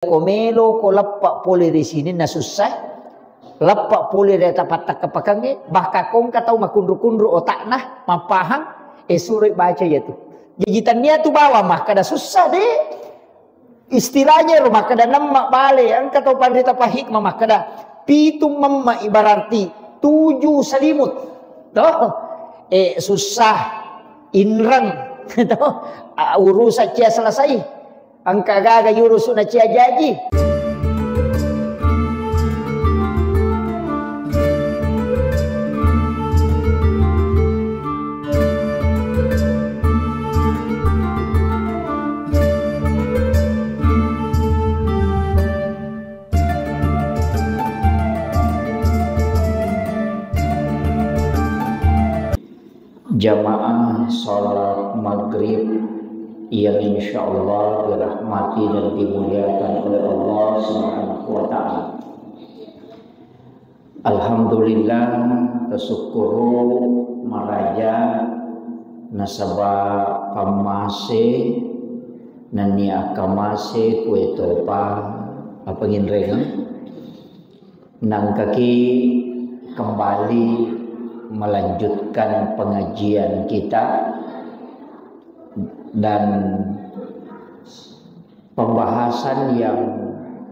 komelo ko lepak pole di sini na susah lepak pole dari tapat tak kepakange bahkan kong katau makundru-kundru otak nah mapahang suruh baca ya tu jajitannya tu bawa mah kada susah deh istilahnya rumah kada nama balik ang katau pandai tapa hikmah mah kada pitu mamma ibararti 7 selimut toh susah inrang toh urusan cia selesai angka gaga yurus na cia jaji. Jamaah sholat maghrib yang insya Allah dirahmati dan dimuliakan oleh Allah Subhanahu wa Ta'ala. Alhamdulillah tasyukuru maraja nasaba pamase nani akamase kue topa apa nginreng nang kaki kembali melanjutkan pengajian kita dan pembahasan yang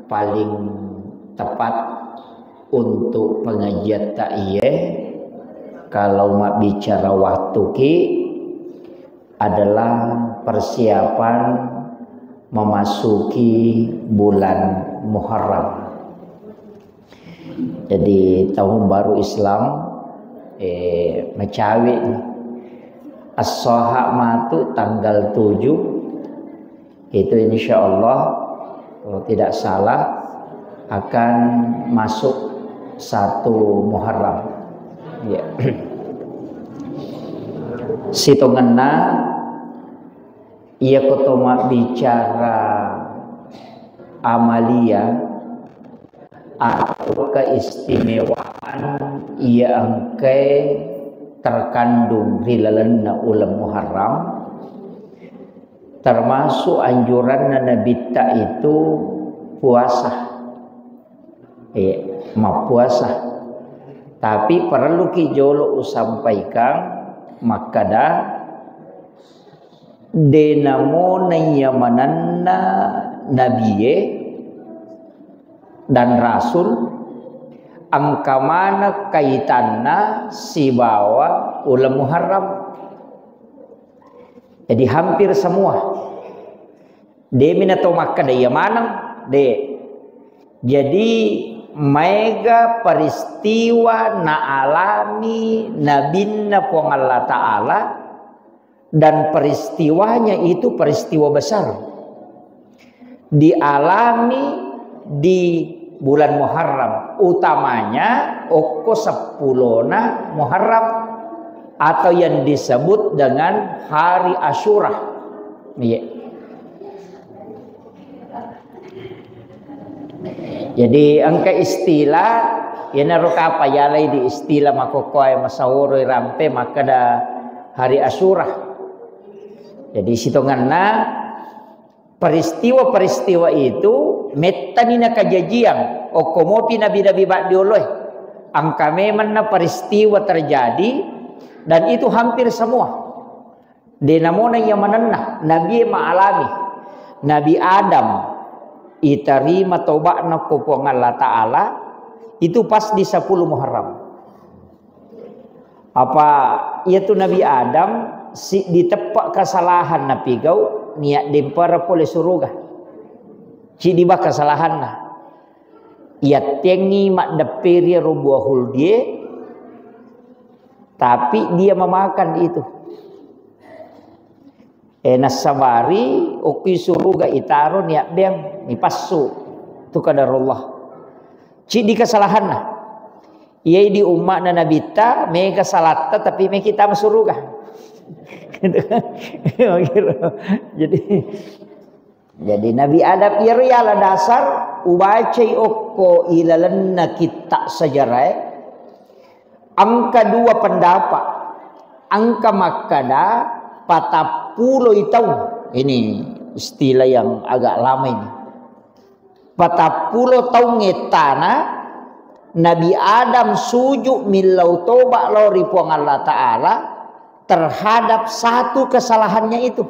paling tepat untuk pengajian ta'iyeh kalau mak bicara waktu ki adalah persiapan memasuki bulan Muharram. Jadi tahun baru Islam Macawi As-Soha Matu tanggal 7 itu insya Allah kalau tidak salah akan masuk 1 Muharram ya. Sitongenna ia kotoma bicara amalia atau keistimewaan ia angkai terkandung di dalam ulam Muharram termasuk anjuran Nabi itu puasa puasa tapi perlu kijolo sampaikan makada denamo nayamananna nabiye dan rasul angkamana kaitanna si bawa ulam Muharram. Jadi hampir semua de minato makka de yamanang de jadi mega peristiwa na alami nabinna pong Allah Ta'ala dan peristiwanya itu peristiwa besar dialami di bulan Muharram, utamanya oko 10 Muharram atau yang disebut dengan hari Asyura. Jadi angka istilah yang naruka apa ya lay di istilah makokoy masaworo rampe maka da hari Asyura. Jadi sitonganna peristiwa-peristiwa itu metanina kajajian okomopi nabi-nabi ba'dioloy angka memang peristiwa terjadi dan itu hampir semua denamona yang menenah nabi ma'alami Nabi Adam itarima tobakna kupong Allah Ta'ala itu pas di 10 Muharram apa itu Nabi Adam ditepak kesalahan nabi gau niat dempara pole suruga cidi bak kesalahan na ia tengi mak deperi rubuahul dia tapi dia memakan itu nasabari oki suruga itaro niat beng ni pasu tu kadarullah cidi kesalahan na ia di umat na nabita mega salata tapi me kita masuruga jadi Nabi Adam iriala dasar ubacai oko ilalanna kita sejarah angka 2 pendapat angka makada patapulo tahun ini istilah yang agak lama ini 40 tahun ngetana Nabi Adam sujud milau toba lori puang Allah Ta'ala terhadap satu kesalahannya itu.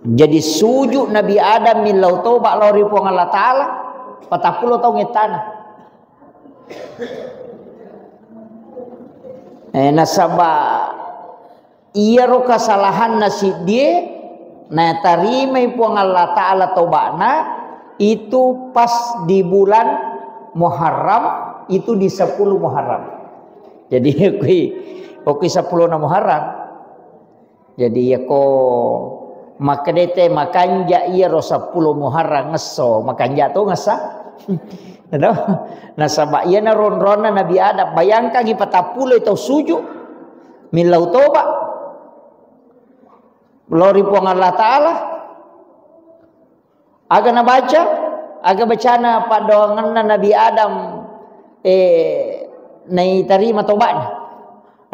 Jadi sujud Nabi Adam milau toba lori puang Allah Ta'ala 40 tahun ngetana. Nasaba iya ro kesalahan nasi dia na tarima puang Allah Ta'ala tobana itu pas di bulan Muharram, itu di 10 Muharram. Jadi oke 10 na Muharram. Jadi ya ko makadete makanja iya ro 10 Muharram ngeso makanja to ngesa. Nasaba iya na ron-rona Nabi Adam bayangkan gi 40 itu sujud milau toba lori puang Allah Ta'ala. Aga na baca, aga bacana padoangan na Nabi Adam nai tarima tobat.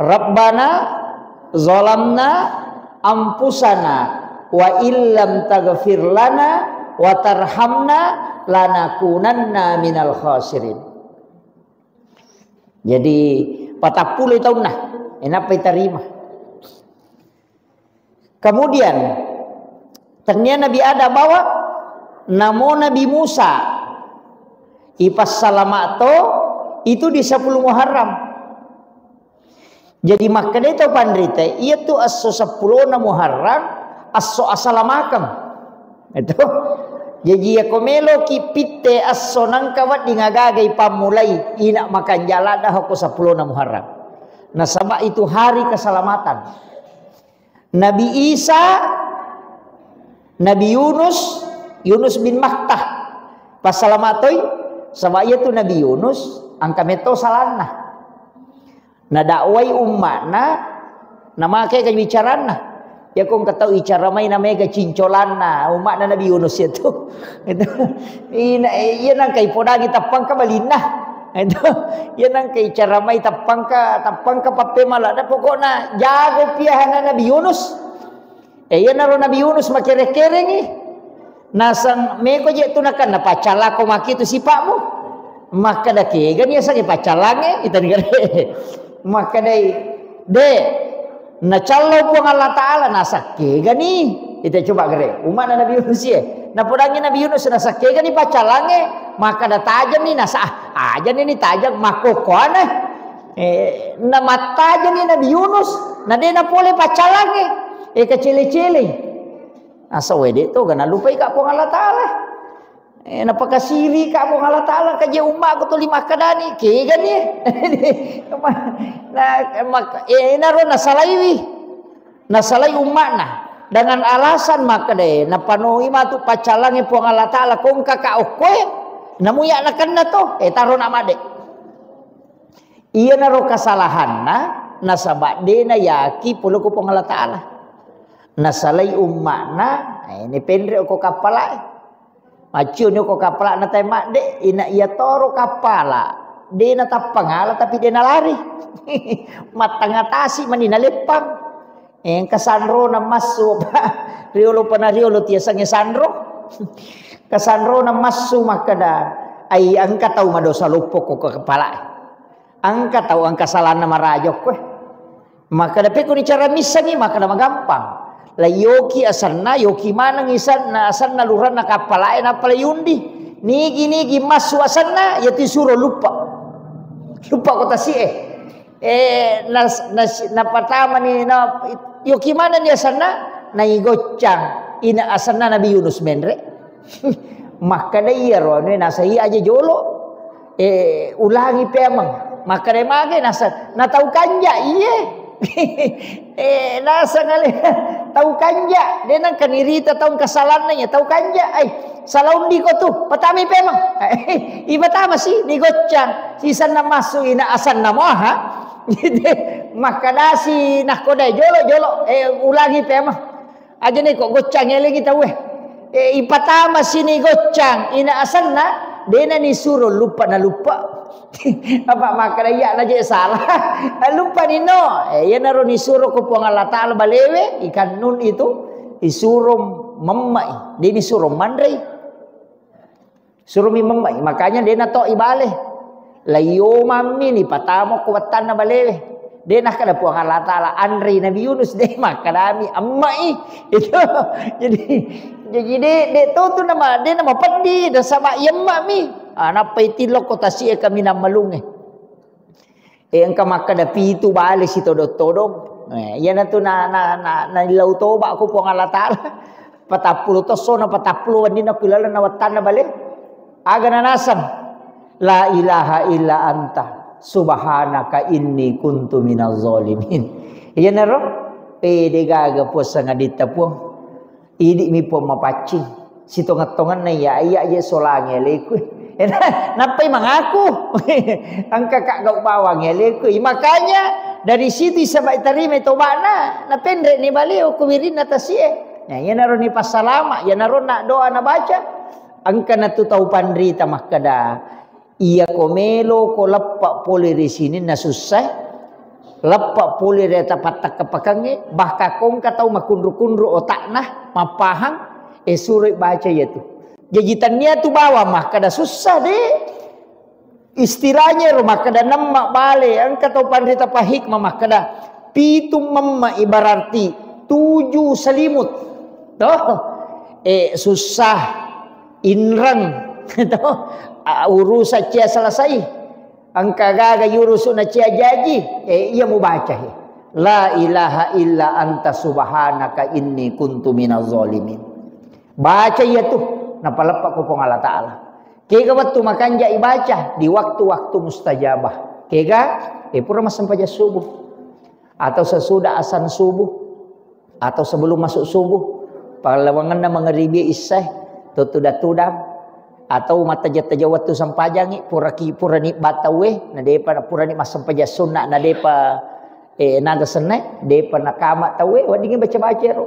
Rabbana zalamna ampusana wa illam taghfir lana wa tarhamna lanakunanna minal khasirin. Jadi 40 tahun nah enapa terima. Kemudian ternyata Nabi Adam bawa namo Nabi Musa ipas salamato itu di 10 Muharram. Jadi makanya itu pandrite itu aso 10 na Muharram aso asalamakam itu. Jadi ya komelo kipite aso nang kawat di ngagagai pamulai ina makan jalada hoko 10 na Muharram. Nah sama itu hari keselamatan. Nabi Isa, Nabi Yunus bin Maktah pasalamatoi sama iya tu Nabi Yunus angka meto salana na dakwai ummana nama kayak bicarana ya kong katau icara mai namanya cincolana umatna Nabi Yunus itu iya nang kai podagi tapang ka balinah itu iya nang kai cara mai tapang ka pape malada pokokna jago piahana Nabi Yunus iya naro Nabi Yunus makere-kere ni nasang meko je tu nakan na pacala ko maki tu sipakmu maka dake gan ya sange pacalange itu negara maka dai de na callo puang Allah Ta'ala nasake gani itu coba gere umat Nabi Yunus ye na podangi Nabi Yunus nasake gani pacalange maka da tajam ni nasa aja ni tajam makokone na mataja ni Nabi Yunus na de na pole pacalange kecele-cele asa wede to gana lupa ka po Allah Ta'ala napakasiri ka po Allah Ta'ala kaje umma ko to 5 kadani ke gani naron nasalay umma na dengan alasan maka de napanuhi matu pacalange po Allah Ta'ala kung kakaokoy namuya na kan na to taron amade iya naro kasalahan na nasaba de na yaki pulo ko po Allah Ta'ala nasalay ummana ini pendre ko kapala macu ni ko kapala na tay makde ina iya toro kapala de na tapangala tapi de na lari matangatasi manina lepang kasanro na masu riolo panariolo tiya sange sanro kasanro na masu makada ay angka tau madosa lupo ko kapala angka tau angka salana marajok ko maka dapat ko ni cara misangi maka na magampang la yoki asanna yoki mana ngisan na asanna luran na kapalain apa yundi nigi masu asanna yati suro lupa kota si na pertama ni na yoki mana ni asanna na igocang ina asanna Nabi Yunus menre maka dai ro ni nasai aja jolo ulangi pemang maka dai mage nasa na tau kanja iye nasa ngale tahu kanja dia nang kanirita tahu kesalahannya tahu kanja salaun di ko tu patami pemang ibatama si ni gocang sisan na masu ina asan na moha maka dasi nah kodai jolo ulangi pemang aja ni kok gocang lagi tahu ipatama si ni gocang ina asan na dia ni suruh lupa apa maka ya aja salah lupa nino ya naro ni suruh ko puang Allah Ta'ala balewe ikan nun itu disuruh memai. Dia ni suruh mandrai. Suruh mi memai. Makanya dia nak tok ibale. Layo mami ni patamo ko watan na balewe. Dia nak kada puang Allah Taala andri Nabi Yunus dia makadami ammai. Itu. Jadi dia tu nama dia nama pedi dah sama yemma mi. Napa itilok ko tasi kami nam malunge. Engka makada pi tu bale si todong. Ya na tu na lau toba ko puang Allah Taala. 40 to sona 40 wandina kulala na watan na bale. Aga na nasan. La ilaha illa anta subhanaka inni kuntu minaz zalimin. Iya naro pede gaga po sa ngadita po. Idi mi po mapacing. Sito ngatongan na iya je solange leku. Napay mangaku. Ang kakagaw bawang leku. Makanya dari situ sampai terima toba na pendre ni baliw kuwirin na tasie. Nah, iya naro ni pasalama, iya naro na doa na baca. Angka na tu tau pandrita makada. Ia komelo ko lappa poli di sini na susah lappa poli di tapat kepakange bahka kong katau makundru-kundru otak nah mapahang suruh baca ya tu jajitannya tu bawa mah kada susah deh istilahnya rumah kada nama bale ang katau pandita pahik mah kada pitu mamma ibararti 7 selimut toh susah inrang toh urusan cia selesai angka gaga yurusun cia jaji ia mau baca la ilaha illa anta subhanaka inni kuntu minaz zalimin baca ia tu napalapak ko pong Allah Taala kega waktu makan jai baca di waktu-waktu mustajabah kega pura masampaja subuh atau sesudah asan subuh atau sebelum masuk subuh palawangan na mangeribi isai tutudam atau mata jata jawat tu sampajangi pura ni batawe na depa pura ni masampaja sunna na depa naga senai depa nakama tawe wadingi baca-baca ro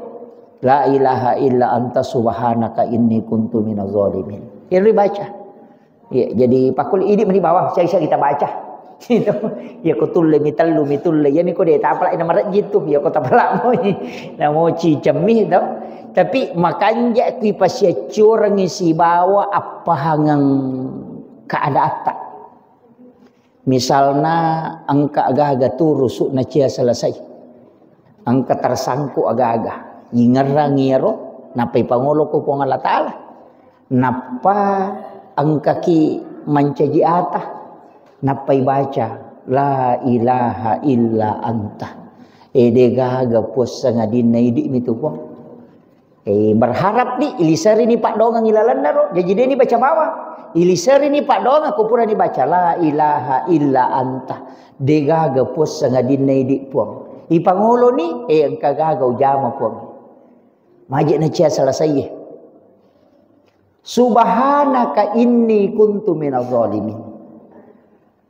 la ilaha illa anta subhanaka inni kuntu minaz zalimin ini baca ya jadi pakul ini meni bawah saya kita baca itu ya kutulle mitulle ya mi ko de tapala ina marat gitu ya ko tapala mo na mo ci cemih tau tapi makanya kui pasya curang isi bawa apa hangang keadaan misalnya angka agak-agak turu su na cia selesai angka tersangku agak-agak ingarang ngiro napai pangolo ko pong Allah Taala napa angka ki mancaji atah napai baca la ilaha illa anta gaga puasa ngadin naidi mitu pong berharap ni ilisari ni pak dong ngilalan naro jadi dia ni baca bawah ilisari ni pak dong aku pura ni baca la ilaha illa anta gaga puasa ngadin naidi pong ipangolo ni angka gagau jama pong majik na cia selesai subhanaka inni kuntu minaz zalimin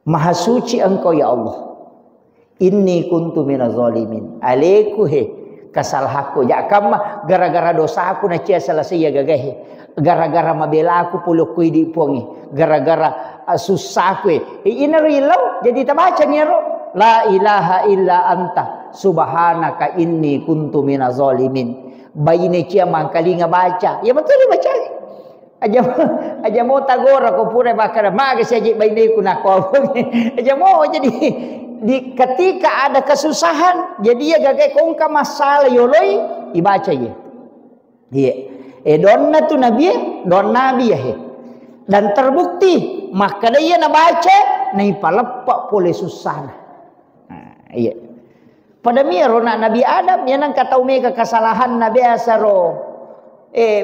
maha suci engkau ya Allah inni kuntu minaz zalimin alaiku kasalahanku ya kama gara-gara dosa aku na cia selesai ya gagahe gara-gara mabela aku puluk kui di pongi gara-gara susah ku ina rilau jadi tabaca ni ro la ilaha illa anta subhanaka inni kuntu minaz zalimin bayine cia mangkalinga baca ya betul baca aja mau tagora ko pura bakar mage saja bayine ku nako aja mau jadi di ketika ada kesusahan jadi ya gagai kongka masalah yoloi ibaca ya donna tu nabi don nabi ya dan terbukti maka dia na baca nai palepak pole susah iya pada miro na nabi Adam ya nang katau mega kesalahan na biasa ro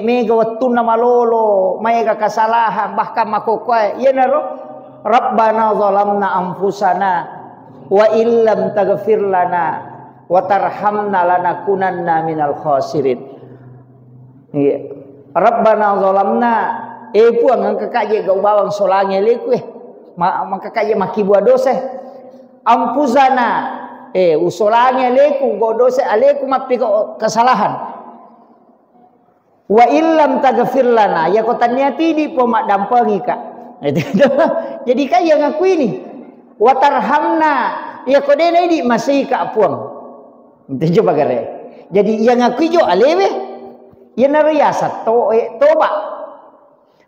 mega wattu na malolo mega kesalahan bahkan makokoy ya na ro rabbana zalamna anfusana wa illam taghfir lana wa tarhamna lanakunanna minal khasirin iya rabbana zalamna puang ang kakaye gau bawang solange leku maka kaya makibua dosa ampuzana usolange leku go dosa aleku mapi kesalahan wa illam taghfir lana ya kotanya tidi po mak dampangi kak jadi kaya ngaku ini watarhamna ya kodene di masih ka puang itu coba gare jadi yang aku jo alewe Ya nariyasa toba.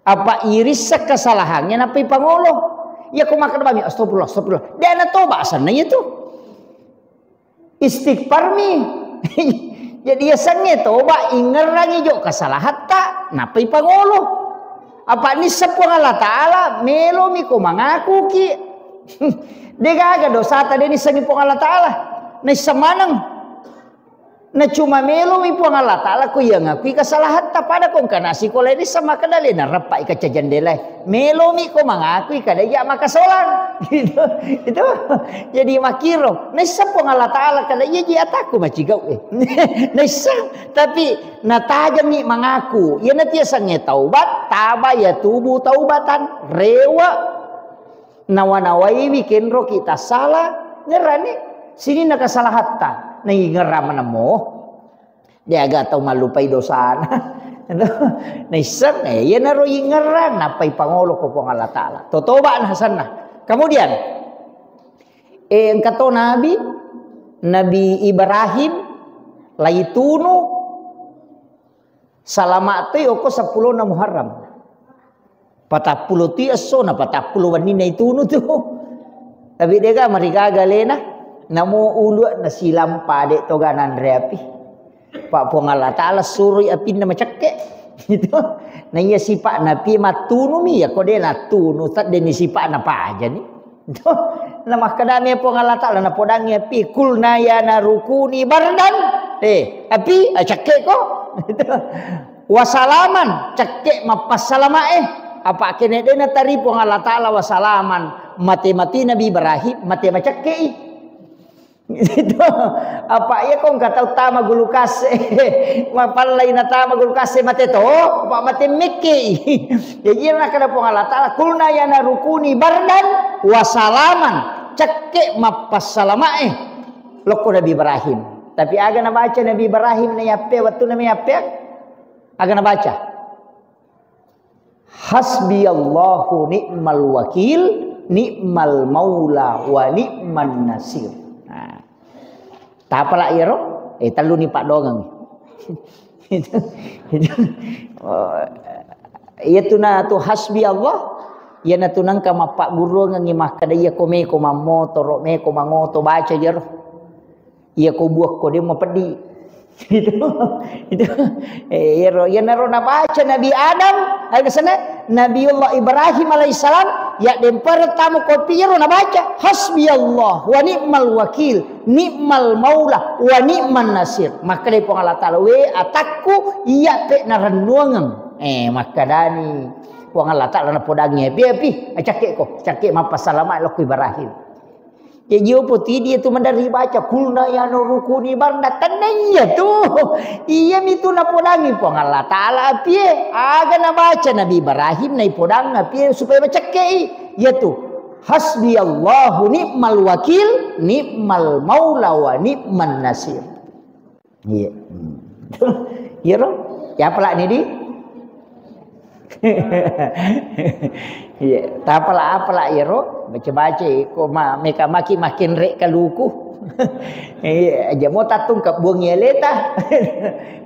Apa iris kesalahannya napi pangolo. Ya ko makan bami astagfirullah. Dia na toba sana itu. Istighfar mi. Jadi ya sange toba ingerangi jo kesalahan ta napi pangolo. Apa ni sepung Allah Ta'ala melo mi ko mangaku ki. Dia dosa tadi ni sangi pung Allah Ta'ala. Na samanang na cuma melo mi puang Allah Ta'ala ko yang ngakui kesalahan ta pada kong kanasi ko ini sama kadali na rapai ka jandela melo mi ko mangakui kada ya makasolan gitu itu jadi makiro na isa puang Allah Ta'ala kada ya ji ataku macigau na isa tapi natajam ni mangaku ya na tiasa nge taubat taba ya tubuh taubatan rewa nawanawai bikin ro kita salah ngerani sini na kesalahan ta nangingaraman mo dia agak tahu malupai dosa naisap ya naro ingaran napai pangolo ko pong Allah Ta'ala totoba na sana kemudian kato Nabi Ibrahim laitunu salamat to ko 10 na Muharram 40 ti aso na 40 wanina itunu tu tapi dia mereka galena namo ulu na silam pade toganan reapi pak pong Allah Ta'ala suruh api na macakke gitu na iya sipa na pi matunu mi ya ko de na tunu tat de ni sipa na pa aja ni itu na makadami pong Allah Ta'ala na podangi api kulna ya na rukuni bardan api acakke ko gitu wasalaman cakke mapasalama apa kene de na tari pong Allah Ta'ala wasalaman mati Nabi Ibrahim mati macakke itu apa ya kong kata utama gulu kase mapalai na tama gulu kase mate to apa mate meki jadi na kada pong Allah Ta'ala kulna ya narukuni bardan wasalaman cekke mapasalamae loko Nabi Ibrahim tapi aga na baca Nabi Ibrahim na yape waktu na yape aga na baca hasbi Allahu ni'mal wakil ni'mal maula wa ni'man nasir. Tak apalah iro, talu ni pak dongang. Itu na tu hasbi Allah, ya na tu nang kama pak guru ngangi mah kada iya ko me ko mamoto ro me ko mangoto baca jero. Iya ko buak ko dia mau pedi. Itu ya naro na baca Nabi Adam ada sana Nabiullah Ibrahim alaihissalam ya dem pertama kopi ro na baca hasbiyallah wa ni'mal wakil ni'mal maula wa ni'man nasir maka dai pong Allah Ta'ala we ataku iya pe na renungang maka dani pong Allah Ta'ala na podangi pi acake ko cake mapasalamat lo Ibrahim. Jadi putih dia tu mendari baca kulna ya nurukuni barda tananya tu. Iya mitu na podangi pong Allah Ta'ala pie. Aga na baca Nabi Ibrahim na podang na pie supaya baca kei. Ya tu hasbi Allahu ni'mal wakil ni'mal maula wa ni'man nasir. Iya. Iya ro. Ya pelak ni di. Iya, tak apalah ya ro baca ko mereka makin rek kaluku. Iya, aja mau tatung ke buang yeleta.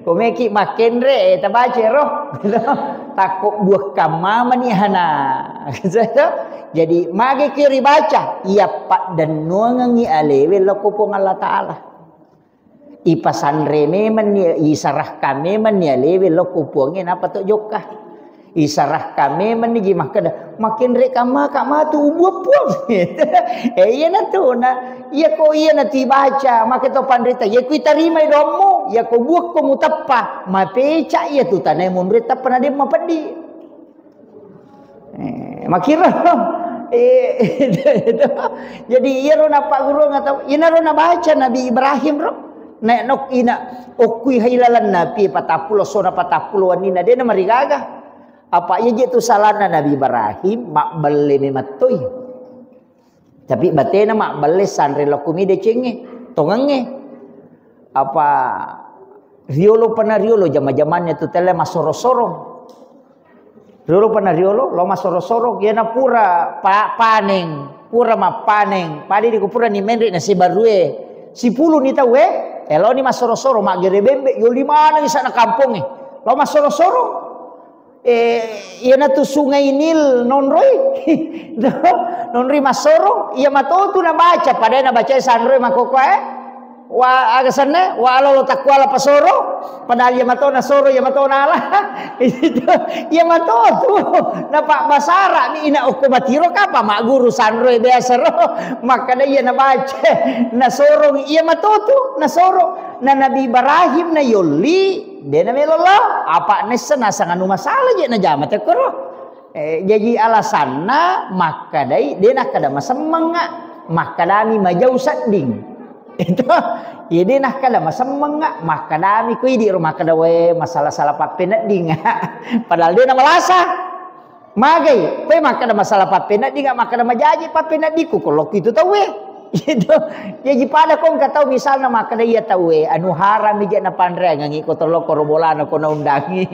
Ko meki makin rek ta baca ro. Takut buah kamama ni hana. Jadi magi kiri baca iya pak dan nuangangi alewe loko pong Allah Ta'ala. Ipasan reme men isarah kami men ya lewe loko pongin apa tok jokah. Isarah kami menigi makin reka maka tu ubuh puang iya na tu na iya ko iya na tibaca maka to pandrita iya ko tarima domo iya ko buak ko mutappa mapeca iya tu tanay mumrita pa na di mapadi makira jadi iya ro na pak guru ngataw iya na ro na baca Nabi Ibrahim ro na nok ina okui hailalan napi 40 sona 40 wanina dia na marigaga. Apa aja itu salahnya Nabi Ibrahim mak beli mematoy. Tapi batena mak beli sanre lokumi de cenge tongange. Apa riolo pana riolo jama-jamannya tu tele masoro-sorong. Riolo pana riolo lo masoro-sorong ya na pura paneng, pura ma paneng. Padi di kupura ni menri na si barue. Si pulu ni tawe elo ni masoro-sorong mak gere bembe yo di mana di sana kampung Lau masoro-soro. Iya na tu sungai Nil nonroi. Nonri masoro. Iya matotu na baca. Padahal na baca sanroi makoko wa agasana wa alo takwala pasoro padahal yamato na soro yamato na ala itu yamato tu na pak basara ni ina okumatiro kapa mak guru sanroy biasa ro maka dia na baca na soro yamato tu na soro na Nabi Ibrahim na yoli dia na melolo apa nesa na sanganu masalah je na jamat koro jadi alasanna maka dia nak kada masemanga maka dami majau sading itu ini nah kada masemanga maka dami ku di rumah kada we masalah salah papena dinga padahal dia na malasa magai pe maka ada masalah papena dinga maka ada majaji papena diku kolok itu tahu we itu jadi pada kong kata misalnya maka dia tahu we anu haram ija na pandre ngangi ko tolok korobolana ko na undangi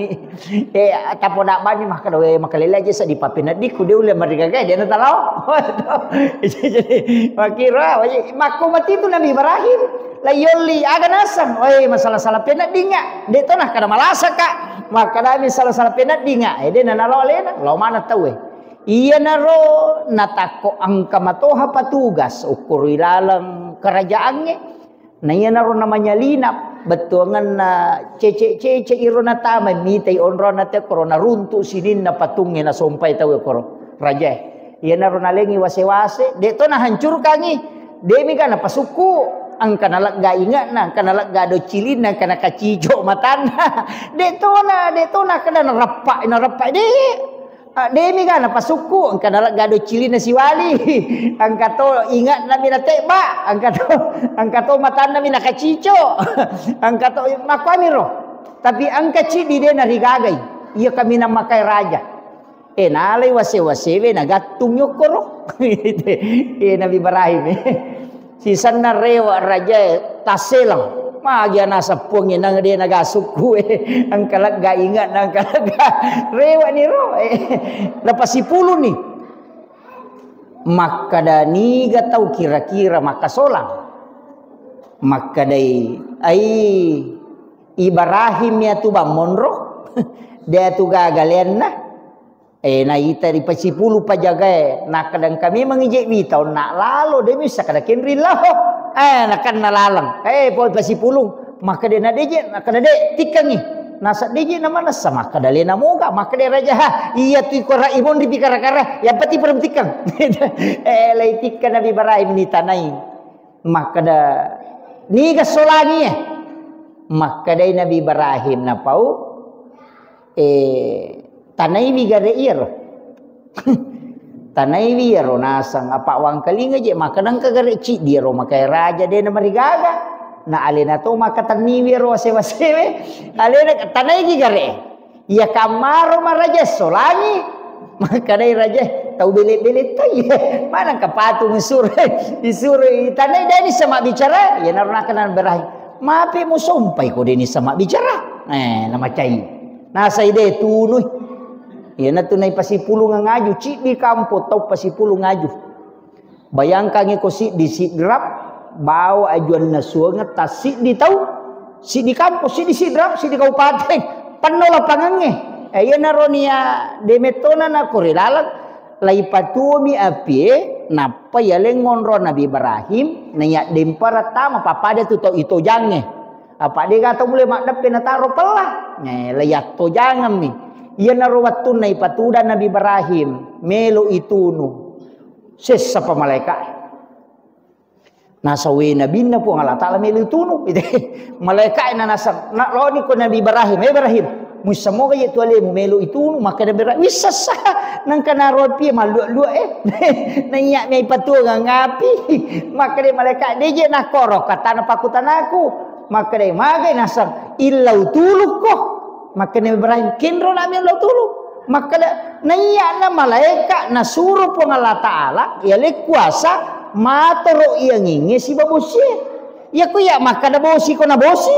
tapo dak bani maka we maka lele aja di papena diku dia ule marigaga dia na talau jadi makira mako mati itu Nabi Ibrahim la yoli aga nasang oi masalah salah pena dinga de tanah kada malasa kak maka da masalah salah pena dinga de na lolena lo mana tahu we iya naro natako angka matoha patugas ukur ilalang kerajaannya na iya naro namanya linap betuangan na cece irona tama mitay onrona te korona runtu sinin na patungin na sompay tahu koro raja iya naro nalengi wase-wase de to na hancur kangi demi kana pasuku ang kanalak ga ingat na kanalak ga do cilin na kana kacijo matana de to na kana narapak de demi kana pasuku ang kanalak ga do cilin na si wali ang kato ingat na minate ba ang kato matana mina kacijo ang kato makwamiro tapi ang kaci di de na rigagay iya kami na makai raja nalay wase-wase we nagatung yokoro Nabi Ibrahim sisan na rewa raja taselang magya nasa puangin nang dia nagasuku ang kalagga ingat nang kalagga rewa ni ro lepas 10 nih maka dani ga tahu kira-kira maka solang maka dai ai Ibrahim ya tu bamonro dia tu gagalian na na ita di pasipulu pajaga na kadang kami mangijek bitaw na lalo de misa kada kinri laho nakan nalalang poi pasipulu maka de na deje na kada de tikangi nasa deje na mana sama kada le na moga maka de raja iya tu ko ra ibon di pikara-kara ya pati perem tikang lai tikkan Nabi Ibrahim ni tanai maka da ni gasolangi maka dai Nabi Ibrahim na pau tanai bigare iro tanai biro nasang apa wang kalinga je makanang kagare ci dia ro makai raja de na marigaga na alena to maka tani biro wase-wase alena tanai gigare ya kamaro maraja solani maka dai raja tau bele-bele tai mana kapatung isur tanai dani sama bicara ya naruna kanan berahi mapi mo sompai ko deni sama bicara nama cai nasa ide tunuh ya na tunay pasipulu nga ngaju ci di kampo tau pasipulu ngaju bayangkan ko si di sidrap bawa ajuan na suangat tas si di tau si di kampo si di sidrap si di kabupaten panola pangange ya na ronia demetona na korilalag lai patumi apie napa ya lengonro Nabi Ibrahim nanya dempara tama papada tu to ito jange apa dia kata mulai makdap penataro pelah layat to jangan nih iya naruwat tunay patuda Nabi Ibrahim melo itunu ses sa pamalaikat nasa we nabi na po ang Allah Ta'ala melo itunu malaikat na nasa loni ko Nabi Ibrahim musa mo kaya ito alim melo itunu maka Nabi Ibrahim wisasa nang kanarod piye malua-lua naiyak may patuga ngapi maka di malaikat deje na korok kata na pakutan aku maka di magay nasa ilaw tulog ko maka Nabi Ibrahim kinro namin lo tulog maka naiya na malaikat na suruh po ng Allah Ta'ala yali kuasa matoro iya ngingi si babosi ya kuya maka na bosi ko na bosi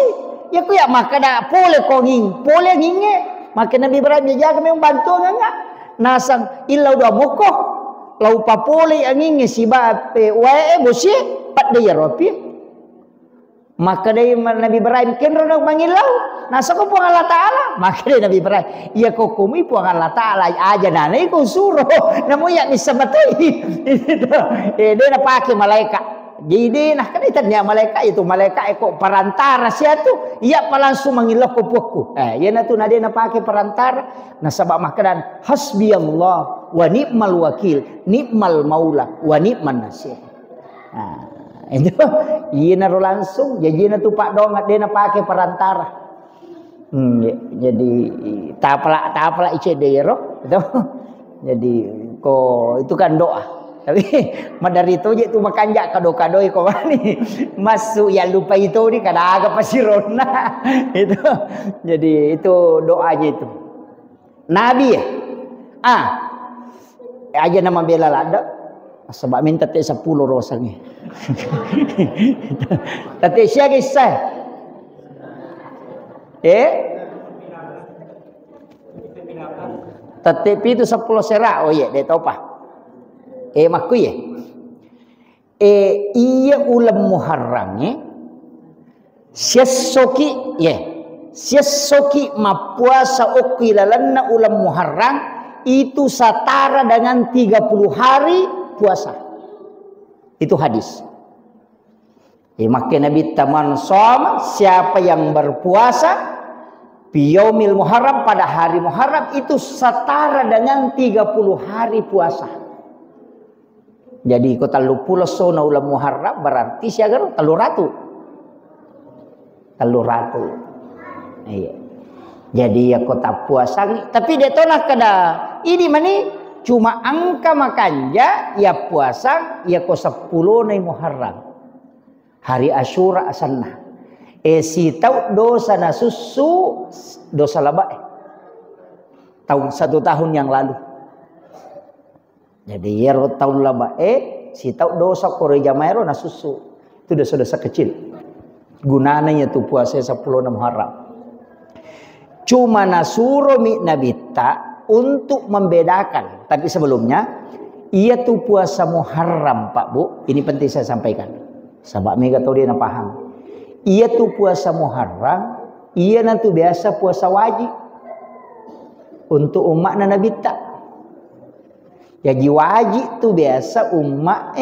ya kuya maka na pole ko ngingi maka Nabi Ibrahim jaga may bantu nga nasang ilaw do muko law pa pole ang ngingi si ba bosi pat de yaropi Maka dari Nabi Ibrahim kenro nak mangilau. Nasa ko puang Allah Ta'ala. Maka dari Nabi Ibrahim. Iya ko kumi puang Allah Ta'ala. Aja nanay ko suruh. Namu yak nisabatay. Dia na pakai malaikat. Jadi nah kan itu dia malaikat itu. Malaikat eko perantara siya tu. Iya pa langsung mangilau ko puakku. Iya na tu na dia na pakai perantara. Nasabak makanan. Hasbi Allah. Wa ni'mal wakil. Ni'mal maula. Wa ni'man nasir. Itu iya naruh langsung jadi na tu pak dongat dia na pakai perantara. Jadi tak apalah icedero itu. Jadi ko itu kan doa. Tapi dari itu je tu makanjak kado-kado ko mani masuk ya lupa itu ni kada aga pasirona itu. Jadi itu doanya itu. Nabi ya. Aja nama bela lada. Sebab minta tek 10 rosanya. Tapi siapa kisah? Tapi itu 10 serak. Oh iya, dia tahu apa? Maku ya. Iya ulam Muharram ya. Siasoki ya. Siasoki mapuasa ukilalanna ulam Muharram itu setara dengan 30 hari puasa. Itu hadis. Maka Nabi taman som, siapa yang berpuasa biyaumil Muharram pada hari Muharram itu setara dengan 30 hari puasa. Jadi kota lupulo sona ulam Muharram berarti siaga telur ratu. Iya. Jadi ya kota puasa tapi dia tolak kada ini mani cuma angka makanja ya puasa ya ko 10 nai Muharram. Hari Asyura asanna. Si tau dosa na susu dosa laba. Tahun 1 tahun yang lalu. Jadi ya tahun laba si tau dosa kore jamaero na susu. Itu dosa-dosa kecil. Gunanya tu puasa 10 na Muharram. Cuma nasuro mi nabita untuk membedakan. Tapi sebelumnya ia tu puasa Muharram Pak Bu. Ini penting saya sampaikan. Sebab mega tahu dia nak paham. Ia tu puasa Muharram. Ia nanti biasa puasa wajib. Untuk umat Nabi tak. Jadi wajib tu biasa umat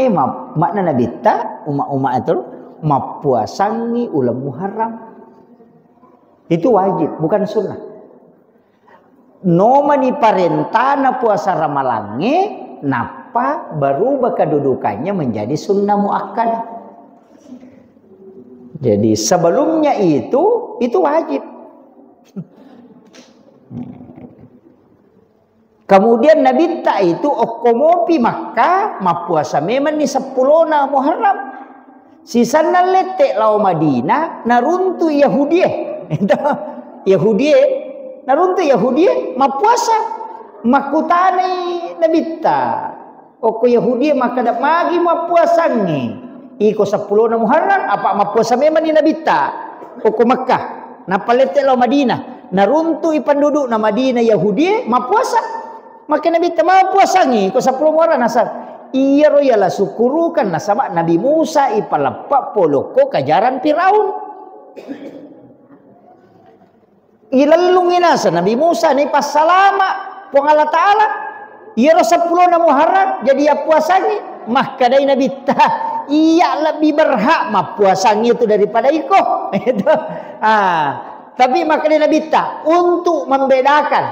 Nabi tak. Umat itu puasangi ulam Muharram. Itu wajib bukan sunnah. Noma ni parentana puasa Ramalange napa berubah kedudukannya menjadi sunnah muakkadah. Jadi sebelumnya itu wajib. Kemudian Nabi tak itu okomopi Makkah mapuasa memang ni 10 na Muharram. Sisana letek lau Madinah naruntu Yahudi. Yahudi naruntu Yahudi mapuasa makutani Nabi ta. Oko Yahudi maka dak magi mapuasangi. Iko 10 na Muharram apa mapuasa memang ni Nabi ta. Oko Makkah napalete lau Madinah naruntu penduduk na Madinah Yahudi mapuasa. Maka Nabi ta mapuasangi ko 10 Muharram asal. Iya royalah syukurukan nasabak Nabi Musa ipalapak poloko kajaran Firaun. Ilalungin asa Nabi Musa ni pas salama pong Allah Ta'ala iya ro 10 na Muharram jadi ya puasangi maka dari Nabi ta iya lebih berhak mah puasangi itu daripada iko itu tapi maka dari Nabi ta untuk membedakan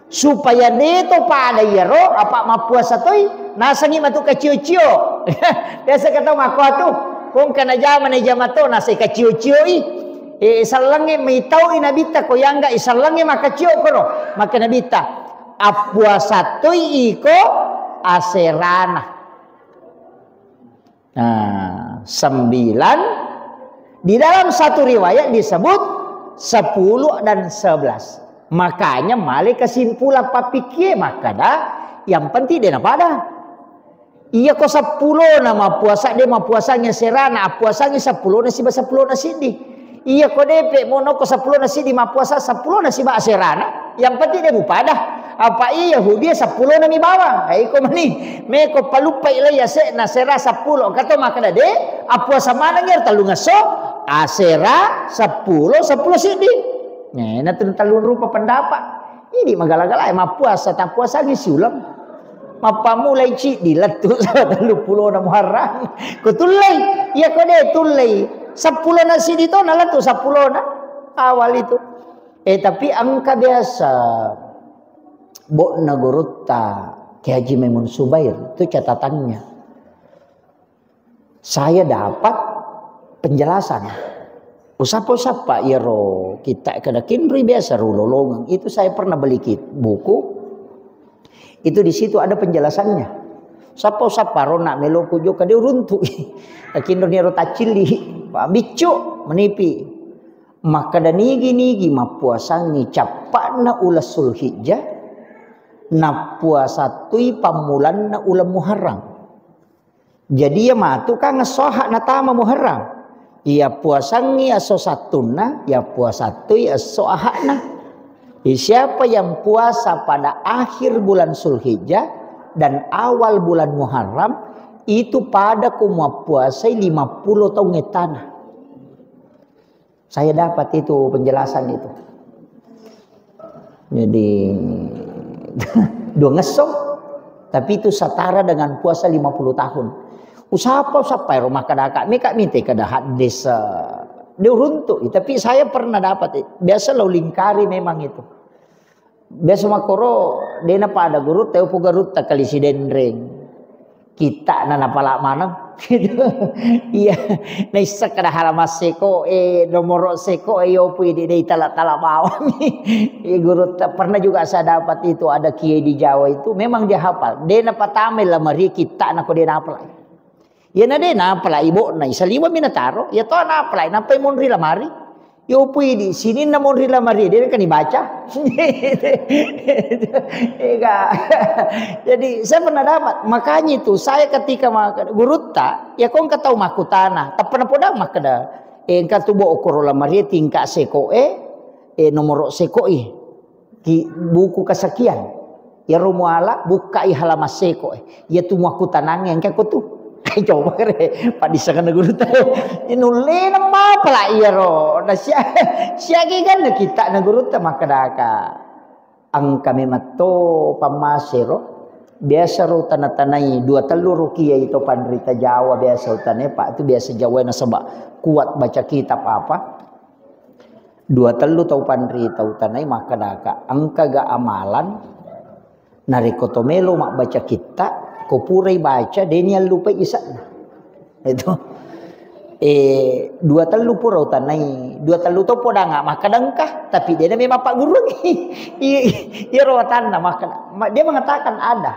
supaya neto pada iya ro apa mah puasa toy nasangi matu kacio-cio biasa kata mako tu kung kana zaman to nasi kacio-cio isalange may tau inabita ko yangga isalange makacio ko maka nabita apuasa toy iko aserana. Nah, 9 di dalam satu riwayat disebut 10 dan 11. Makanya male kesimpulan papikie maka dah yang penting dia pada iya ko 10 nama puasa dia mah puasanya serana puasanya 10 nasi 10 nasi di. Iya ko depe mono ko 10 nasi di mapuasa 10 nasi ba aserana yang penting dia bupadah apa iya Yahudi 10 nami bawang ai ko mani me ko palupai la ya se na sera 10 kato makana de apuasa mana ngir talunga so asera 10 sidi. Nah, itu talun rupa pendapat. Ini magala-gala ma puasa tak puasa gi siulam. Mapa mulai ci diletu sa 30 na Muharram. Ko tulay, ya ko de tulay. 10 na sidi to na letu 10 na awal itu. Tapi angka biasa Bo Nagurutta Ki Haji Maimun Subair itu catatannya. Saya dapat penjelasan. Usapa-usapa iro kita kada kinri biasa rulolongan. Itu saya pernah beli buku. Itu di situ ada penjelasannya. Usapa-usapa rona meloko jo kada runtu. Kinro ni ro tacili, bicu menipi. Maka danigi-nigi mapuasangi capakna ulas Sulhijjah. Na puasa tui pamulan na ulam Muharram. Jadi ya matu kan ngesohak na tama Muharram. Ya puasangi aso satuna, ya puasa tui aso ahakna. Siapa yang puasa pada akhir bulan Sulhijjah dan awal bulan Muharram itu pada kumua puasa 50 tahun tanah. Saya dapat itu penjelasan itu. Jadi dua ngesong, tapi itu setara dengan puasa 50 tahun. Usapa rumah kadaka meka minta kada hadis dia runtuk. Tapi saya pernah dapat. Biasa lo lingkari memang itu. Biasa makoro dena pada guru teu garut tak kali si denreng. Kita nana pala manang gitu. Iya, naisa kada halamas seko nomor seko yo pui di tala bawang. Guru pernah juga saya dapat itu ada kiai di Jawa itu memang dia hafal. Dena patamel lamari kita na ko dena hafal. Ya na dena hafal ibu na isaliwa minataro ya to na hafal napai monri lamari. Yo pui di sini na monri lamari dia kan dibaca. Jadi saya pernah dapat. Makanya itu saya ketika gurutta ya kong katau makutana tak pernah podang makada engka tubo okorola maria tingkat seko nomor seko di buku kesekian ya rumuala buka halaman seko ya tu makutanang yang kaku tu coba kere pak disakan gurutta inule nama pala iya ro na siagi kan kita na gurutta makadaka ang kami mato pamasero biasa ro tanatanay 2-3 kiai itu pandrita Jawa biasa utane pak itu biasa Jawa na sabak kuat baca kitab apa 2-3 tau pandrita utanay makadaka ang kaga amalan narikotomelo mak baca kitab kopurai baca denia lupa isak itu 2-3 pura utanay 2-3 to podang maka dengkah tapi dia memang pak guru iya rawatan maka dia mengatakan ada.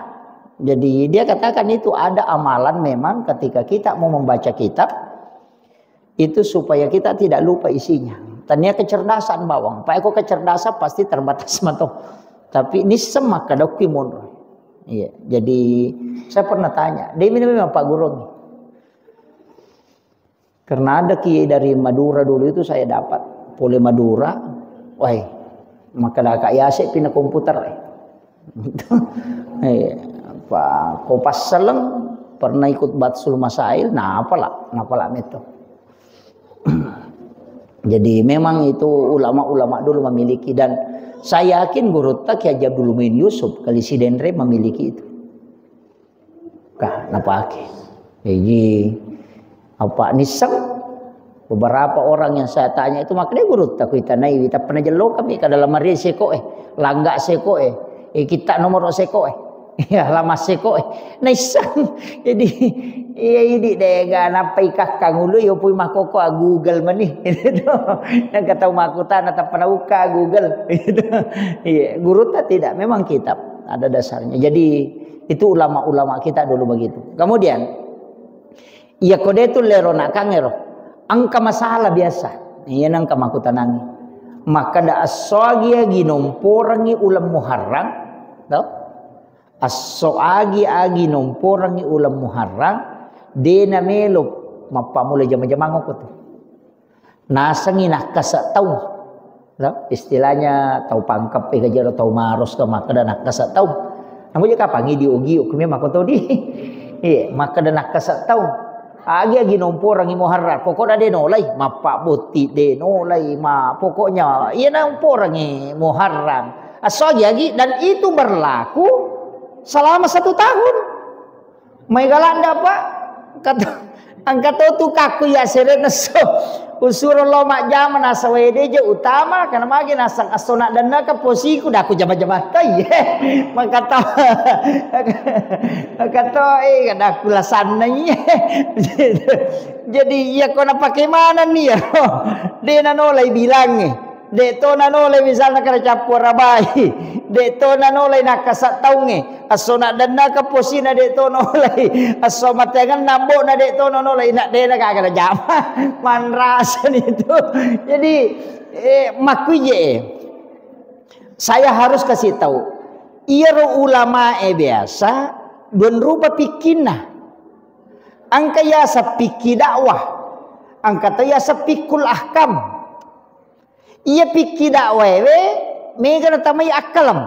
Jadi dia katakan itu ada amalan memang ketika kita mau membaca kitab itu supaya kita tidak lupa isinya. Tanya kecerdasan bawang pak aku kecerdasan pasti terbatas matoh tapi ini semak kadoki mon. Iya, jadi saya pernah tanya, dia memang Pak Guru nih. Karena ada kiai dari Madura dulu itu saya dapat, Pole Madura, wah, maka dah kak Yasik pindah komputer, Pak Kopas Seleng pernah ikut Batsul Masail, nah apalah itu. Jadi memang itu ulama-ulama dulu memiliki dan saya yakin Gurutta Ki Haji Abdul Muin Yusuf kali si Denre memiliki itu. Kah, napa ake? Jadi apa nisam beberapa orang yang saya tanya itu makanya Gurutta kita naik kita pernah jelo kami ke dalam mari seko langga seko kita nomor seko ya lama seko nisam. Jadi iya ini dega napai kakang ulu yo pui makoko Google mani itu yang kata makutan atau pernah uka Google itu iya Gurutta tidak memang kitab ada dasarnya. Jadi itu ulama-ulama kita dulu begitu. Kemudian iya kode itu lerona kangero angka masalah biasa iya nangka makutanangi maka da asogia ginomporangi ulam Muharram tau asoagi nomporangi ulam Muharram dena melop mapamula jama-jama ko tu nasangi nak kasa tau istilahnya tau pangkap gajaro tau maros ka maka nak kasa tau namun jika pangi di ugi ukumi mako tau di iya maka nak kasa tau Agi nomporang Muharram. Pokoknya de nolai, mapak buti de nolai, pokoknya iya nomporang Muharram. Agi dan itu berlaku selama 1 tahun. May galanda pa angkat tu kaku ya seret naso usuro lo mak jama nasa wede je utama karena magi nasak asona dan naka posiku dah aku jama-jama tay makata kada aku lasananya jadi iya kau nak pakai mana nih ya dia nanolai bilangnya Deto nanolay misalnya kada capur rabai. Deto nanolay nakasat taunge. Aso na dan nakaposina deto nolay. Aso matengan nambo na deto nolay nak de na kagada jama. Manrasan itu. Jadi makuje. Saya harus kasih tahu. Iro ulama biasa don rupa pikina. Angka ya sa piki dakwah. Angka ya sa pikul ahkam. Ia pikir dakwah mega na tamay akalam.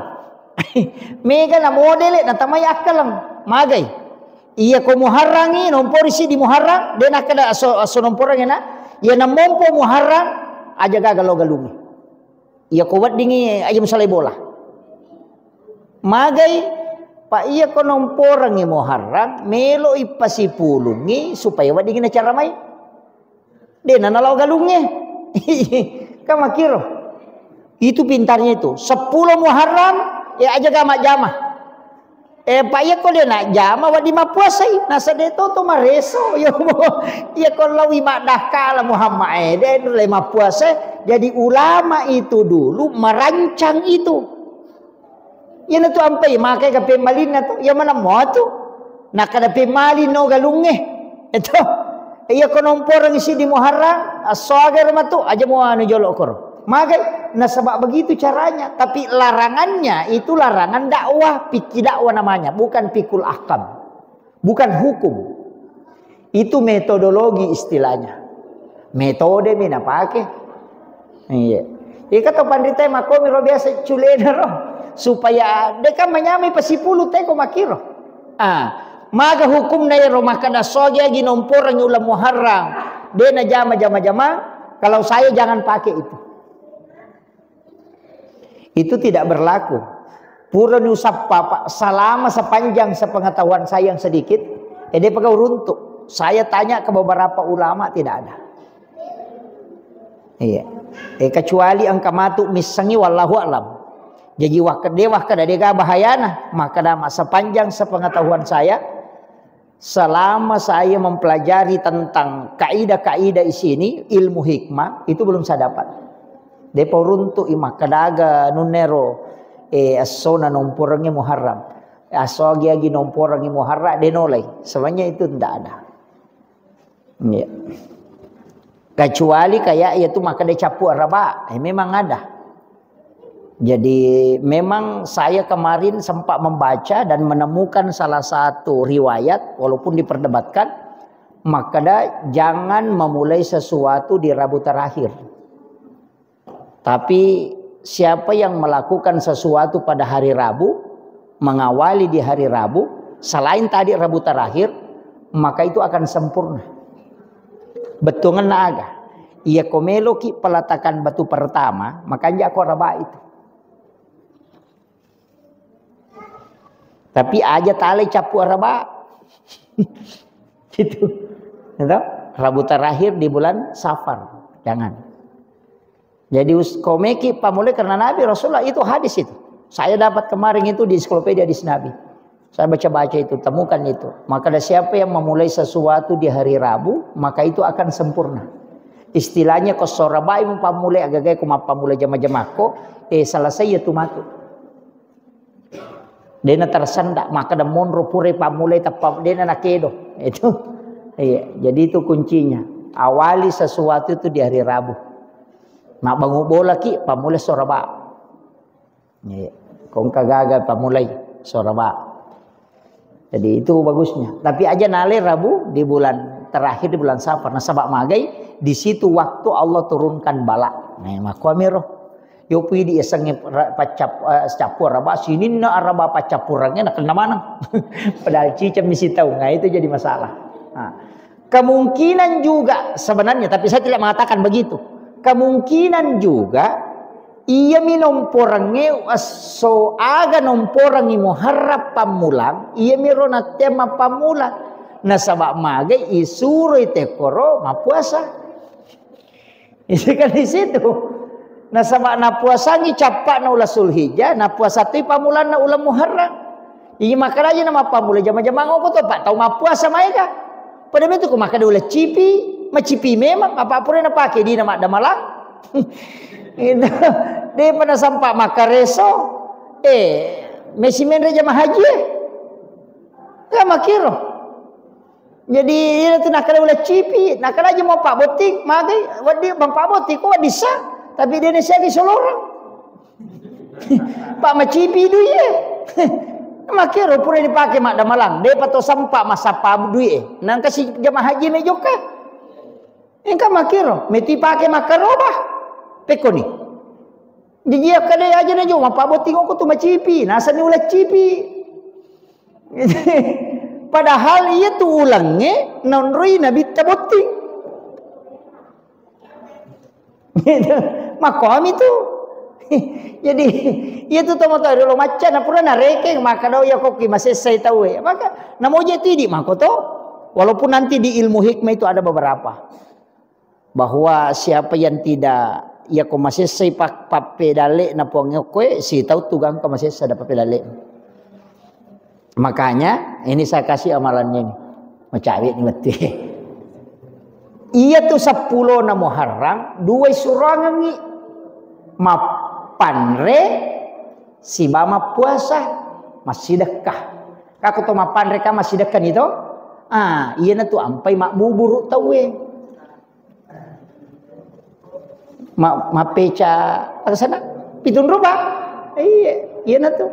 Mega na model na tamay akalam. Magay. Ia ko muharrangi nompor isi di muharrang den akada aso nomporang na. Ia na mompo muharrang aja gagalo-galungi. Ia ko wat dingi aja misalnya bola. Magay pa iya ko nomporang muharrang melo ipasipulungi supaya wat dingi na cara may. Den na nalaw galungi. Kamu kira itu pintarnya itu 10 Muharram ya aja gamak jama pak ya kau dia nak jama wadi ma puasai nasa deto to mareso ya ya kalau mak dah kala Muhammad den lema puasa jadi ulama itu dulu merancang itu ya tu ampai makai ka pemalin tu ya mana mau tu nak ada pemalin no galunge itu iya konompor ngisi di Muharram asagar matu aja mau anu jolok kor. Maka nasabak begitu caranya, tapi larangannya itu larangan dakwah, pikir dakwah namanya, bukan pikul ahkam. Bukan hukum. Itu metodologi istilahnya. Metode mina pakai. Iya. Iya kata pandita makomi ro biasa culena roh supaya deka menyamai pasipulu teko makiro. Maka hukum na iro makada soja ginompor ang ulam Muharram. Dia na jama. Kalau saya jangan pakai itu. Itu tidak berlaku. Pura usap papa selama sepanjang sepengetahuan saya yang sedikit. Dia pakai runtuk. Saya tanya ke beberapa ulama tidak ada. Iya. Kecuali angka matu misangi wallahu alam. Jadi wakada dia bahayana. Maka dama sepanjang sepengetahuan saya. Selama saya mempelajari tentang kaidah-kaidah di sini, ilmu hikmah itu belum saya dapat. Depo runtuk imak kadaga nunero asona nomporangnya Muharram. Asogi agi nomporangnya Muharram denolai. Sebenarnya itu tidak ada. Ya. Kecuali kayak itu maka dia capu araba, memang ada. Jadi memang saya kemarin sempat membaca dan menemukan salah satu riwayat walaupun diperdebatkan, maka jangan memulai sesuatu di Rabu terakhir. Tapi siapa yang melakukan sesuatu pada hari Rabu, mengawali di hari Rabu, selain tadi Rabu terakhir, maka itu akan sempurna. Betungan naga. Ia komelo ki peletakan batu pertama, makanya aku raba itu. Tapi aja tali capu araba. Gitu. Rabu terakhir di bulan Safar. Jangan. Jadi komeki pamule karena Nabi Rasulullah itu hadis itu. Saya dapat kemarin itu di ensiklopedia hadis Nabi. Saya baca-baca itu, temukan itu. Maka ada siapa yang memulai sesuatu di hari Rabu, maka itu akan sempurna. Istilahnya kosorabai pamule agak-agak kuma pamule jama-jamako, selesai itu matu. Dena tersendak maka ada monro pure pamulai tapam dena nakedo itu iya jadi itu kuncinya awali sesuatu itu di hari Rabu nak bangun bola ki pamulai soraba iya kong kagaga pamulai soraba jadi itu bagusnya tapi aja nale Rabu di bulan terakhir di bulan Safar nasabak magai di situ waktu Allah turunkan bala nah makwamiro yo pui di esang pacap capur araba sini na araba pacapurangnya nak kena mana padahal cicam misi tahu nggak itu jadi masalah Kemungkinan juga sebenarnya, tapi saya tidak mengatakan begitu. Kemungkinan juga ia minomporange so aga nomporangi muharrap pamulang, ia mirona tema pamulang. Nah sabak mage isuro tekoro mapuasa. Itu kan di situ. Nah sabak na puasangi capak na ulah Zulhijjah, na puasa tu pamulan na ulah Muharram. Ini makan aja nama pamula jama-jama ngoko tu pak tahu mapuasa mereka. Pada itu aku makan ulah cipi, macipi memang apa pun yang pakai di nama damalang. Dia pada sampai makan reso, mesi menre jama haji, nggak makiro. Jadi dia tu nak kena ulah cipi, nak kena aja mau pak botik, makai, wadi bang pak botik kok bisa, tapi dia nasi di solorang. Pak macipi tu ye. Makiro pura dipakai mak damalang. Dia patut sampak masa pa duit. Nang kasih jamaah haji me joka. Engka makiro, meti pakai makarobah. Peko ni. Dia kadai aja na jo, mapa boti ngoko tu macipi. Nasa ni ulah cipi. Padahal ia tu ulangnya non rui nabi taboti. Makom itu. Jadi itu tahu tahu dulu macam na pura na rekeng maka dah ya koki masih saya tahu ya maka namo je tidi maka to walaupun nanti di ilmu hikmah itu ada beberapa bahwa siapa yang tidak ya ko masih saya pak pape dale na pongokwe si tahu tugang ko masih saya dapat dale. Makanya ini saya kasih amalannya ini macawit ni mati. Ia tu 10 na Muharram 2 surangan ni mapanre si bama puasa masih dekah. Kako to mapanre ka masih dekah itu? Iya na tu ampai mak bubur tahu mapeca ada sana pitun rubah. Iya na tu.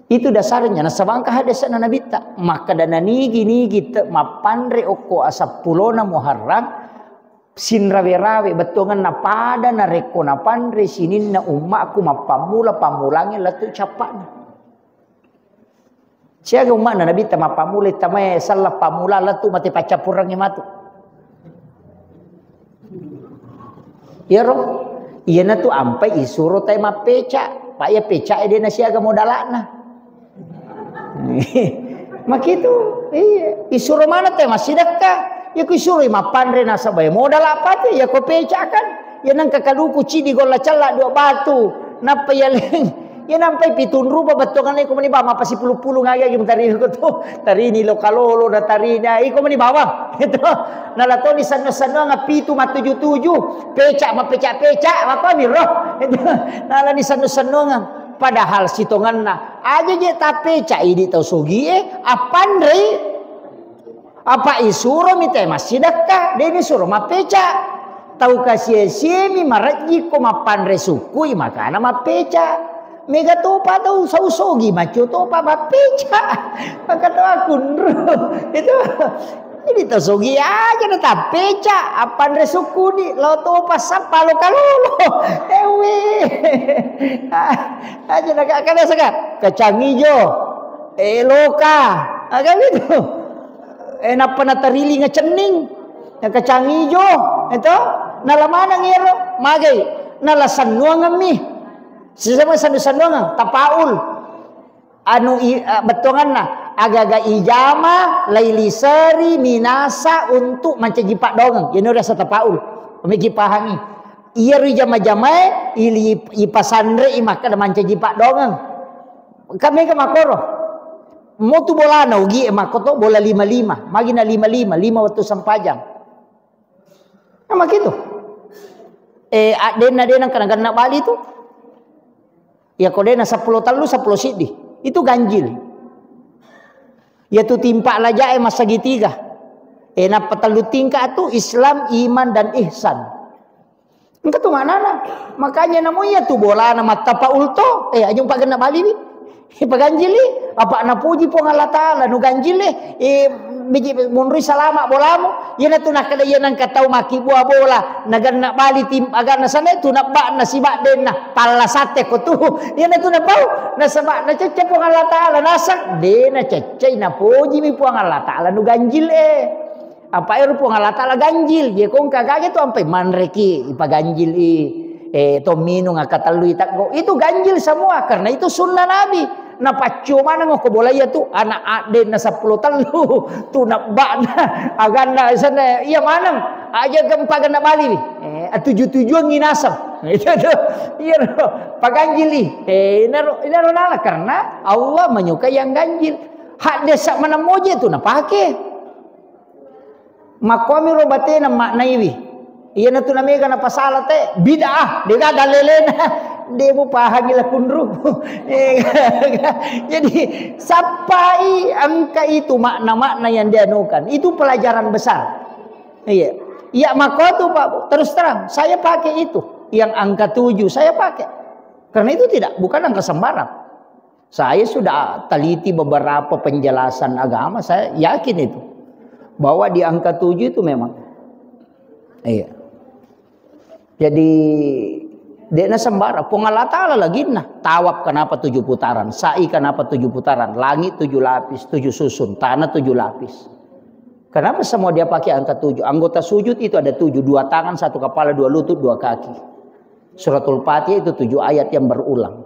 Itu dasarnya na sabangka hadis na nabita. Maka dana nigi kita mapanre oko asapulona Muharram sin rawe-rawe betongan na pada na reko na pandre sinin na umakku mapamula pamulangi latu capakna. Siaga umak na nabita mapamula tamay salah pamula latu mati pacapurang matu. Ya roh, iya na tu ampai isuro tay mapeca, pak ya peca ide na siaga modalana. Makitu, iya isuro mana tay masih dekat. Ya ku suruh mapanre nasa bay modal apa tu ya ko pecakan ya nang kakaduku cidi gola cala 2 batu napa ya leng ya nampai pitun rupa betongan ko mani bama pasi pulu-pulu ngaya gi tari ko tu tari ni lokalolo da tari na iko mani bawa itu nalato ni sana-sana ngapitu ma77 pecak ma pecak-pecak apa mi roh itu nala ni sana-sana ngang padahal sitonganna aja je ta pecak idi tau sogi apandre apa isuro mite masih dekat dia ni suruh mapeca tahu kasih siemi maraji ko mapanre suku makana mapeca mega topa tahu sausogi macu topa mapeca maka tahu aku itu ini tahu sogi aja na tapeca apanre suku ni lo topa sapa lo kalolo ewe aja nak kada sekat kacang ijo loka agak gitu napa na tarili nga cening nga kacang ijo ito nalamana ngiro magay nalasanuang mi sisama sanuang tapaul anu betongan na agaga ijama lailisari minasa untuk mancajipak dong yun ora sa tapaul pamikipahangi iya ri jama-jama ili ipasandre imaka da mancajipak dong kami ka makoro mau tu bola na ugi makoto bola 55 magi na 55 waktu sampajang nama gitu dena kadang-kadang nak bali tu ya kodena 10 talu 10 sidi itu ganjil ya tu timpa laja mas segitiga na patalu tingkat tu Islam iman dan ihsan engka tu mana makanya namanya tu bola nama tapaul to ajung pak kena bali ni paganjili apa na puji po Allah taala nu ganjili biji munri salama bolamu yana tu nak kada yana katau maki buah bola nagan nak bali tim agar na sana tu nak ba na sibak den na palasate ko tu yana tu nak bau na sabak na cecep po Allah taala nasak de na cecai na puji mi po Allah taala nu ganjil Apa air pun Allah Ta'ala ganjil. Ye kong kagage tu ampai manreki ipa ganjil tomino ngakatalu itak. Itu ganjil semua karena itu sunnah Nabi. Na pacu mana ngoko bola ya tu anak ade na 10 telu tu nak bana aganda sana iya manam aja gempa ganda bali tujuan nginasam itu tuh iya paganjili inaro nala karena Allah menyukai yang ganjil hak desa mana moje tu na pake makomi robate na maknaiwi iya na tu namanya kana pasala te bid'ah dia dalelena dia mau pahagila kundru. Jadi sapai angka itu makna-makna yang dia anukan itu pelajaran besar. Iya. Ya maka tuh Pak terus terang saya pakai itu yang angka 7 saya pakai. Karena itu bukan angka sembarang. Saya sudah teliti beberapa penjelasan agama, saya yakin itu bahwa di angka 7 itu memang. Iya. Jadi dia sembara, Allah Ta'ala lagi tawaf kenapa 7 putaran, sa'i kenapa 7 putaran, langit 7 lapis, 7 susun, tanah 7 lapis. Kenapa semua dia pakai angka 7? Anggota sujud itu ada 7, 2 tangan, 1 kepala, 2 lutut, 2 kaki. Suratul Fatihah itu 7 ayat yang berulang.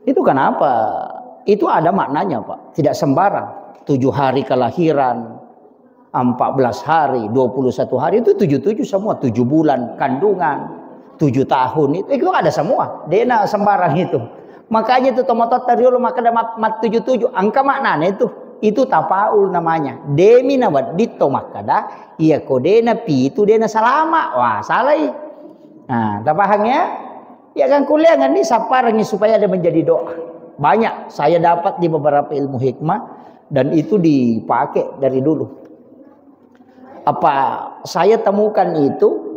Itu kenapa? Itu ada maknanya Pak, tidak sembarang. 7 hari kelahiran, 14 hari, 21 hari itu 77 semua, 7 bulan kandungan. 7 tahun itu ada semua. Dena sembarang itu. Makanya itu tomatot tariolo maka ada mat 77 angka maknanya itu tapaul namanya. Demi nawat dito makada iya kodena pi itu dena salama. Wah, salah. Nah, tapahangnya ya kan kuliah nih saparnya supaya ada menjadi doa. Banyak saya dapat di beberapa ilmu hikmah dan itu dipakai dari dulu. Apa saya temukan itu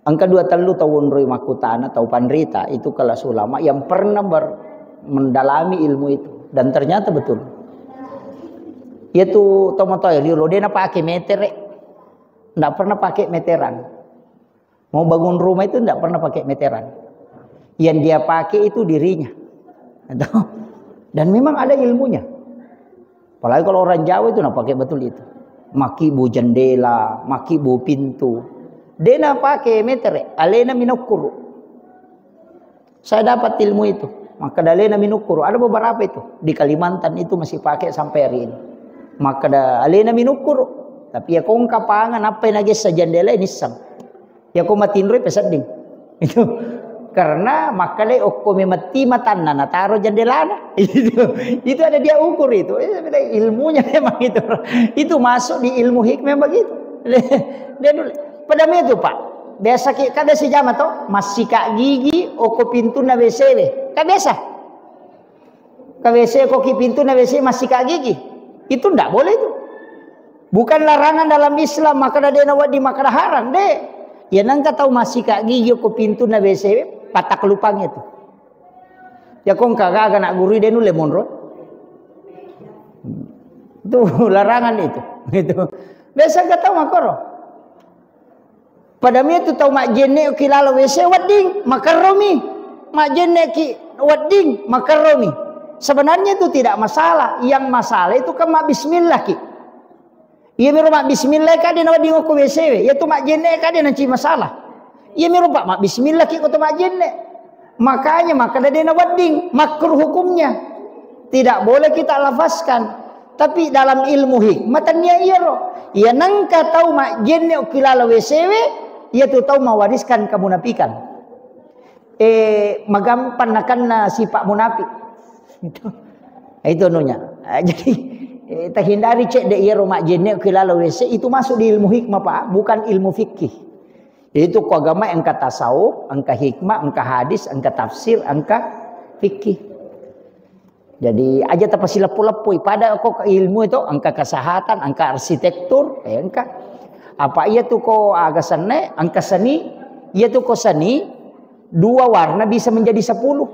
angka 2 telu tahun Roy Makutana atau Panrita itu kelas ulama yang pernah mendalami ilmu itu dan ternyata betul. Yaitu tomotoy riolo dia pakai meter, enggak pernah pakai meteran. Mau bangun rumah itu enggak pernah pakai meteran. Yang dia pakai itu dirinya. Dan memang ada ilmunya. Apalagi kalau orang Jawa itu enggak pakai betul itu. Maki bu jendela, maki bu pintu. Dena pakai meter, alena minukuru. Saya dapat ilmu itu. Maka alena minukuru. Ada beberapa itu di Kalimantan itu masih pakai sampai hari ini. Maka alena minukuru. Tapi ya kong kapangan apa yang lagi sajandela ini sang. Ya kong matinroy pesading. Itu karena maka le okko mati matanna na taro jandelana. Itu ada dia ukur itu. Ilmunya memang itu. Itu masuk di ilmu hikmah begitu. Dia dulu. Padahal itu Pak, biasa kada si jama toh masih kak gigi oko pintu na WC kan biasa. Ka WC koki pintu na WC masih kak gigi. Itu ndak boleh itu. Bukan larangan dalam Islam maka ada nawat di maka haram deh. Ya nangka tahu masih kak gigi oko pintu na WC patak lupang itu. Ya kong kagak nak guru dia nu lemon ro. Itu larangan itu. Itu. Biasa kata makoro. Padahal itu tahu mak jene kilala WC wading makaromi. Mak jene ki wading makaromi. Sebenarnya itu tidak masalah. Yang masalah itu kan mak bismillah ki. Iya miru mak bismillah ka dia wading ko WC. Ya tu mak jene ka dia nanti masalah. Iya miru pak mak bismillah ki ko tu mak jene. Makanya maka dia wading makruh hukumnya. Tidak boleh kita lafazkan. Tapi dalam ilmu hikmah tanya iya roh. Ya nangka tahu mak jene kilala WC ia tu tahu mewariskan kemunafikan. Magampan akan sifat munafik. Itu nunya. Jadi terhindari cek de ia rumah jene kilala WC itu masuk di ilmu hikmah Pak, bukan ilmu fikih. Itu ku agama angka tasawuf, angka hikmah, angka hadis, angka tafsir, angka fikih. Jadi aja tapasi lepu-lepu pada kok ilmu itu angka kesehatan, angka arsitektur, angka apa ia tuh kok agak seni, angka seni, ia tuh kok seni, 2 warna bisa menjadi 10.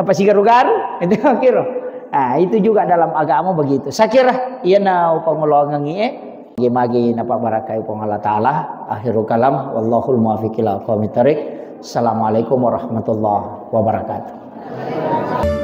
Apa sih garu-garu? Itu kira. Nah, itu juga dalam agama begitu. Saya kira ia na pangolongan ini magi napa barakai pang Allah Taala. Akhirul kalam wallahul muwaffiq ila aqwamit thariq. Assalamualaikum warahmatullahi wabarakatuh.